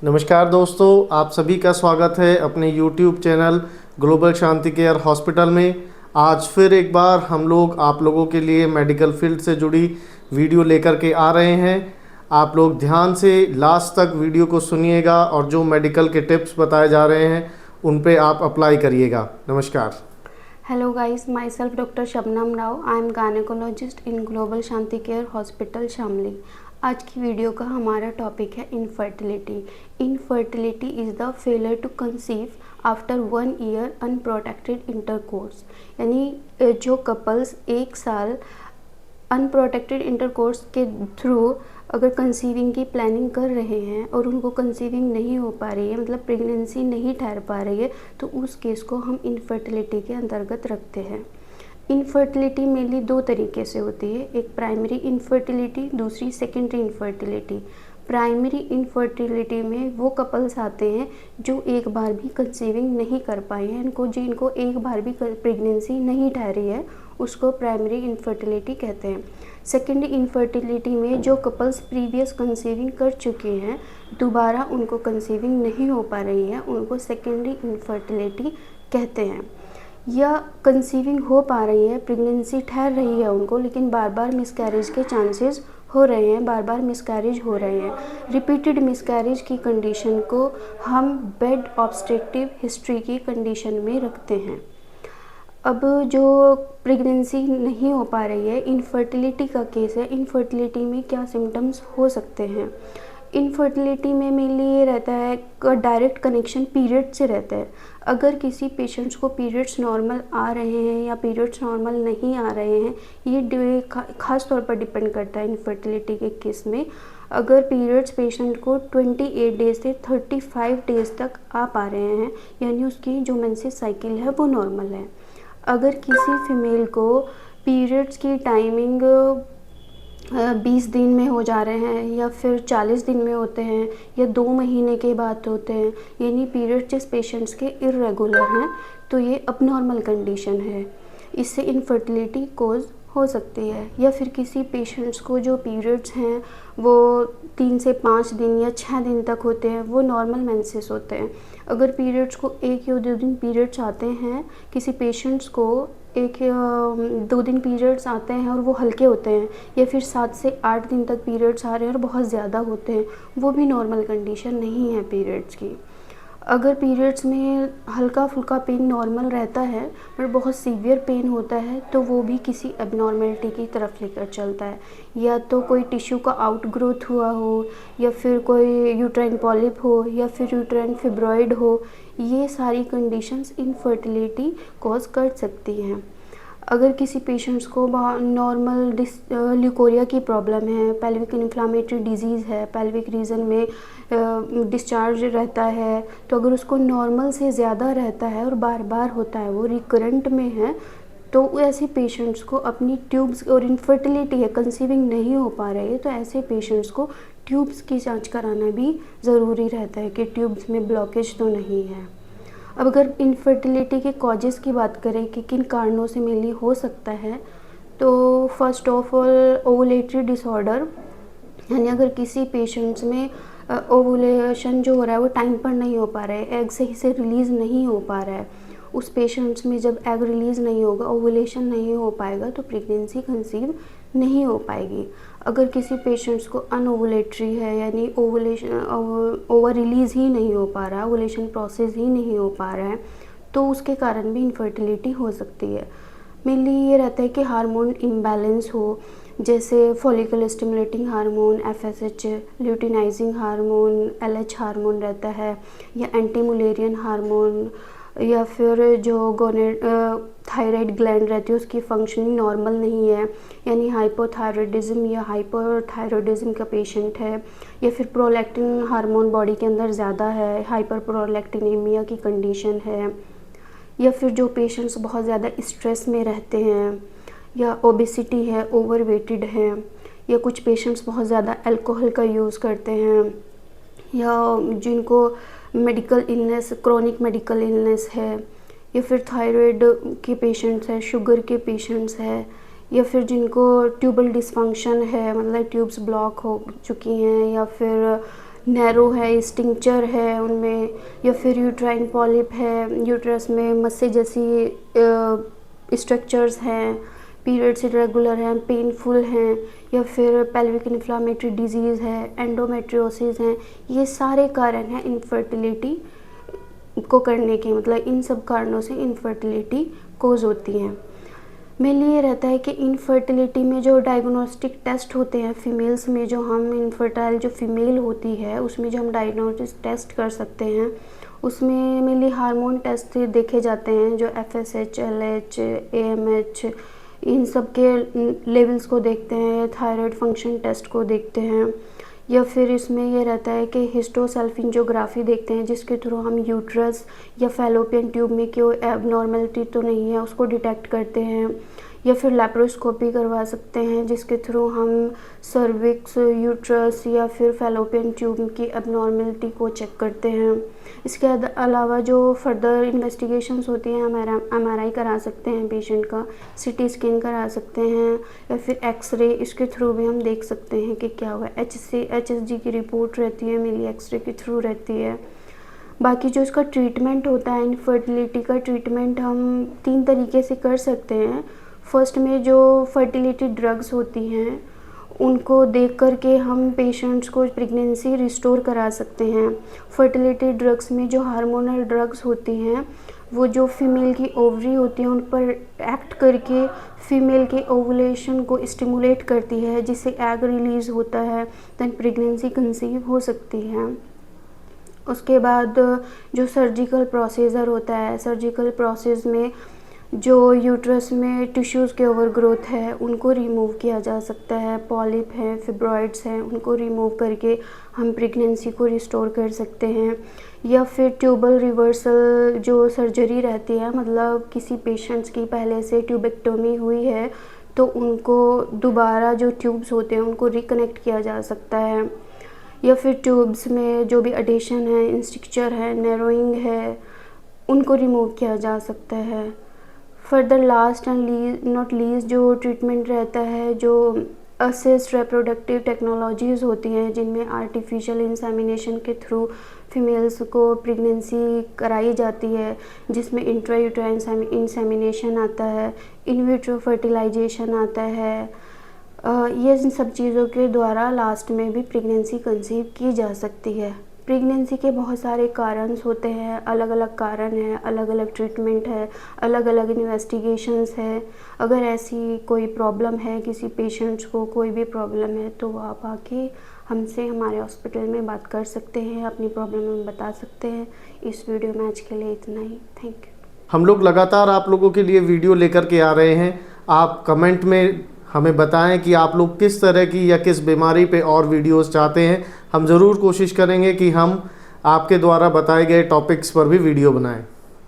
नमस्कार दोस्तों, आप सभी का स्वागत है अपने YouTube channel global Shanti care hospital में। आज फिर एक बार हम लोग आप लोगों के लिए मेडिकल फील्ड से जुड़ी वीडियो लेकर के आ रहे हैं। आप लोग ध्यान से लास्ट तक वीडियो को सुनिएगा और जो मेडिकल के टिप्स बताए जा रहे हैं उन पे आप अप्लाई करिएगा। नमस्कार। Hello guys, my self doctor Shabnam Rao. I am gynaecologist in global Shanti care hospital Shamli. आज की वीडियो का हमारा टॉपिक है infertility. Infertility is the failure to conceive after 1 year unprotected intercourse. यानी जो कपल्स 1 साल अनप्रोटेक्टेड इंटरकोर्स के थ्रू अगर कंसीविंग की प्लानिंग कर रहे हैं और उनको कंसीविंग नहीं हो पा रही है, मतलब प्रेगनेंसी नहीं ठहर पा रही है, तो उस केस को हम इनफर्टिलिटी के अंतर्गत रखते हैं। इनफर्टिलिटी मेनली 2 तरीके से होती है, एक प्राइमरी इनफर्टिलिटी, दूसरी सेकेंडरी इनफर्टिलिटी। प्राइमरी इनफर्टिलिटी में वो कपल्स आते हैं जो एक बार भी कंसीविंग नहीं कर पाए हैं, जिनको एक बार भी प्रेगनेंसी नहीं ठहरी है, उसको प्राइमरी इनफर्टिलिटी कहते हैं। सेकेंडरी इनफर्टिलिटी में जो कपल्स प्रीवियस कंसीविंग कर चुके हैं, दोबारा उनको कंसीविंग नहीं हो पा रही है, उनको सेकेंडरी इनफर्टिलिटी कहते हैं। या कंसीविंग हो पा रही है, प्रेगनेंसी ठहर रही है उनको, लेकिन बार बार मिसकैरेज के चांसेस हो रहे हैं, बार बार मिसकैरेज हो रहे हैं। रिपीटेड मिसकैरेज की कंडीशन को हम बेड ऑब्स्ट्रक्टिव हिस्ट्री की कंडीशन में रखते हैं। अब जो प्रेगनेंसी नहीं हो पा रही है, इनफर्टिलिटी का केस है। इनफर्टिलिटी में क्या सिम्टम्स हो सकते हैं? इनफर्टिलिटी में मेनली ये रहता है डायरेक्ट कनेक्शन पीरियड से रहता है। अगर किसी पेशेंट्स को पीरियड्स नॉर्मल आ रहे हैं या पीरियड्स नॉर्मल नहीं आ रहे हैं, ये खास तौर पर डिपेंड करता है इनफर्टिलिटी के केस में। अगर पीरियड्स पेशेंट को 28 डेज से 35 डेज तक आ पा रहे हैं, यानी उसकी जो मेंसेस साइकिल है वो नॉर्मल है। अगर किसी फीमेल को पीरियड्स की टाइमिंग 20 दिन में हो जा रहे हैं या फिर 40 दिन में होते हैं या 2 महीने के बाद होते हैं, यानी पीरियड्स जिस पेशेंट्स के इर्रेगुलर हैं, तो ये अबनॉर्मल कंडीशन है। इससे इनफर्टिलिटी कोज हो सकती है। या फिर किसी पेशेंट्स को जो पीरियड्स हैं वो 3 से 5 दिन या 6 दिन तक होते हैं, वो नॉर्मल मेंसेस होते हैं। अगर पीरियड्स को 1 या 2 दिन पीरियड्स आते हैं, किसी पेशेंट्स को 1 या 2 दिन पीरियड्स आते हैं और वो हल्के होते हैं, या फिर 7 से 8 दिन तक पीरियड्स आ रहे हैं और बहुत ज़्यादा होते हैं, वो भी नॉर्मल कंडीशन नहीं है पीरियड्स की। अगर पीरियड्स में हल्का फुल्का पेन नॉर्मल रहता है पर बहुत सीवियर पेन होता है, तो वो भी किसी एबनॉर्मेलिटी की तरफ लेकर चलता है। या तो कोई टिश्यू का आउटग्रोथ हुआ हो, या फिर कोई यूट्राइन पॉलिप हो, या फिर यूट्राइन फिब्रॉइड हो, ये सारी कंडीशंस इनफर्टिलिटी कॉज कर सकती हैं। अगर किसी पेशेंट्स को नॉर्मल ल्यूकोरिया की प्रॉब्लम है, पेल्विक इन्फ्लामेटरी डिजीज़ है, पेल्विक रीजन में डिस्चार्ज रहता है, तो अगर उसको नॉर्मल से ज़्यादा रहता है और बार बार होता है, वो रिकरेंट में है, तो ऐसे पेशेंट्स को अपनी ट्यूब्स, और इनफर्टिलिटी है, कंसीविंग नहीं हो पा रही है, तो ऐसे पेशेंट्स को ट्यूब्स की जांच कराना भी ज़रूरी रहता है कि ट्यूब्स में ब्लॉकेज तो नहीं है। अब अगर इनफर्टिलिटी के कॉजेज़ की बात करें कि किन कारणों से मेनली हो सकता है, तो first of all ovulatory disorder, यानी अगर किसी पेशेंट्स में ओवुलेशन जो हो रहा है वो टाइम पर नहीं हो पा रहा है, एग सही से रिलीज़ नहीं हो पा रहा है, उस पेशेंट्स में जब एग रिलीज़ नहीं होगा, ओवुलेशन नहीं हो पाएगा, तो प्रेगनेंसी कंसीव नहीं हो पाएगी। अगर किसी पेशेंट्स को अनओवुलेटरी है, यानी ओवुलेशन ओवर रिलीज़ ही नहीं हो पा रहा, ओवुलेशन प्रोसेस ही नहीं हो पा रहा है, तो उसके कारण भी इनफर्टिलिटी हो सकती है। मेनली ये रहता है कि हार्मोन इम्बैलेंस हो, जैसे follicle stimulating hormone, FSH, luteinizing hormone, LH hormone रहता है, या एंटी मुलेरियन हार्मोन, या फिर जो थायराइड ग्लैंड रहती है उसकी फंक्शनिंग नॉर्मल नहीं है, यानी हाइपोथायरॉयडिज्म या हाइपरथायरॉयडिज्म का पेशेंट है, या फिर प्रोलैक्टिन हार्मोन बॉडी के अंदर ज़्यादा है, हाइपर प्रोलैक्टिनेमिया की कंडीशन है, या फिर जो पेशेंट्स बहुत ज़्यादा स्ट्रेस में रहते हैं, या ओबेसिटी है, ओवरवेटेड है, या कुछ पेशेंट्स बहुत ज़्यादा अल्कोहल का यूज़ करते हैं, या जिनको medical illness, chronic medical illness है, या फिर थायराइड के पेशेंट्स हैं, शुगर के पेशेंट्स हैं, या फिर जिनको ट्यूबल डिसफंक्शन है, मतलब ट्यूब्स ब्लॉक हो चुकी हैं, या फिर नैरो है, स्टिंक्चर है उनमें, या फिर यूट्राइन पॉलिप है, यूट्रस में मस्से जैसी स्ट्रक्चर्स हैं, पीरियड्स इरेगुलर हैं, पेनफुल हैं, या फिर पेल्विक इन्फ्लामेटरी डिजीज़ है, एंडोमेट्रियोसिस हैं। ये सारे कारण हैं इनफर्टिलिटी को करने के, मतलब इन सब कारणों से इनफर्टिलिटी कोज होती हैं। मेनली ये रहता है कि इनफर्टिलिटी में जो डायग्नोस्टिक टेस्ट होते हैं फीमेल्स में, जो हम इनफर्टाइल जो फीमेल होती है उसमें जो हम डायग्नोस्टिक टेस्ट कर सकते हैं, उसमें मेनली हार्मोन टेस्ट देखे जाते हैं, जो FSH, LH, AMH इन सब के लेवल्स को देखते हैं, थायराइड फंक्शन टेस्ट को देखते हैं, या फिर इसमें ये रहता है कि हिस्टोसल्फिंजियोग्राफी देखते हैं, जिसके थ्रू हम यूट्रस या फैलोपियन ट्यूब में कोई एबनॉर्मलिटी तो नहीं है उसको डिटेक्ट करते हैं, या फिर लैप्रोस्कोपी करवा सकते हैं, जिसके थ्रू हम सर्विक्स, यूट्रस या फिर फैलोपियन ट्यूब की एबनॉर्मलिटी को चेक करते हैं। इसके अलावा जो फर्दर इन्वेस्टिगेशंस होती हैं, MRI करा सकते हैं पेशेंट का, CT स्कैन करा सकते हैं, या फिर एक्सरे, इसके थ्रू भी हम देख सकते हैं कि क्या हुआ। HSG की रिपोर्ट रहती है, मेनली एक्सरे के थ्रू रहती है। बाकी जो इसका ट्रीटमेंट होता है, इनफर्टिलिटी का ट्रीटमेंट हम 3 तरीके से कर सकते हैं। फर्स्ट में जो फर्टिलिटी ड्रग्स होती हैं उनको देख कर के हम पेशेंट्स को प्रेगनेंसी रिस्टोर करा सकते हैं। फर्टिलिटी ड्रग्स में जो हार्मोनल ड्रग्स होती हैं वो जो फीमेल की ओवरी होती है उन पर एक्ट करके फीमेल के ओवुलेशन को स्टिमुलेट करती है, जिससे एग रिलीज़ होता है, देन प्रेगनेंसी कंसीव हो सकती है। उसके बाद जो सर्जिकल प्रोसीजर होता है, सर्जिकल प्रोसेस में जो यूट्रस में टिश्यूज़ के ओवरग्रोथ है उनको रिमूव किया जा सकता है, पॉलिप है, फिब्रॉइड्स हैं, उनको रिमूव करके हम प्रेगनेंसी को रिस्टोर कर सकते हैं। या फिर ट्यूबल रिवर्सल जो सर्जरी रहती है, मतलब किसी पेशेंट्स की पहले से ट्यूबेक्टोमी हुई है तो उनको दोबारा जो ट्यूब्स होते हैं उनको रिकनेक्ट किया जा सकता है। या फिर ट्यूब्स में जो भी एडिशन है, इंस्ट्रक्चर है, नैरोइंग है, उनको रिमूव किया जा सकता है। Further last and not least जो ट्रीटमेंट रहता है, जो असिस्ट रिप्रोडक्टिव टेक्नोलॉजीज़ होती हैं, जिनमें आर्टिफिशियल इंसेमिनेशन के थ्रू फीमेल्स को प्रेगनेंसी कराई जाती है, जिसमें इंट्रायूटेराइन इंसेमिनेशन आता है, इन विट्रो फर्टिलाइजेशन आता है। ये इन सब चीज़ों के द्वारा लास्ट में भी प्रेगनेंसी कंसीव की जा सकती है। प्रेगनेंसी के बहुत सारे कारण होते हैं, अलग अलग कारण हैं, अलग अलग ट्रीटमेंट है, अलग अलग इन्वेस्टिगेशंस है। अगर ऐसी कोई प्रॉब्लम है, किसी पेशेंट्स को कोई भी प्रॉब्लम है, तो वो आप आके हमसे हमारे हॉस्पिटल में बात कर सकते हैं, अपनी प्रॉब्लम हमें बता सकते हैं। इस वीडियो में आज के लिए इतना ही। Thank you. हम लोग लगातार आप लोगों के लिए वीडियो लेकर के आ रहे हैं। आप कमेंट में हमें बताएं कि आप लोग किस तरह की या किस बीमारी पे और वीडियोस चाहते हैं। हम ज़रूर कोशिश करेंगे कि हम आपके द्वारा बताए गए टॉपिक्स पर भी वीडियो बनाएं।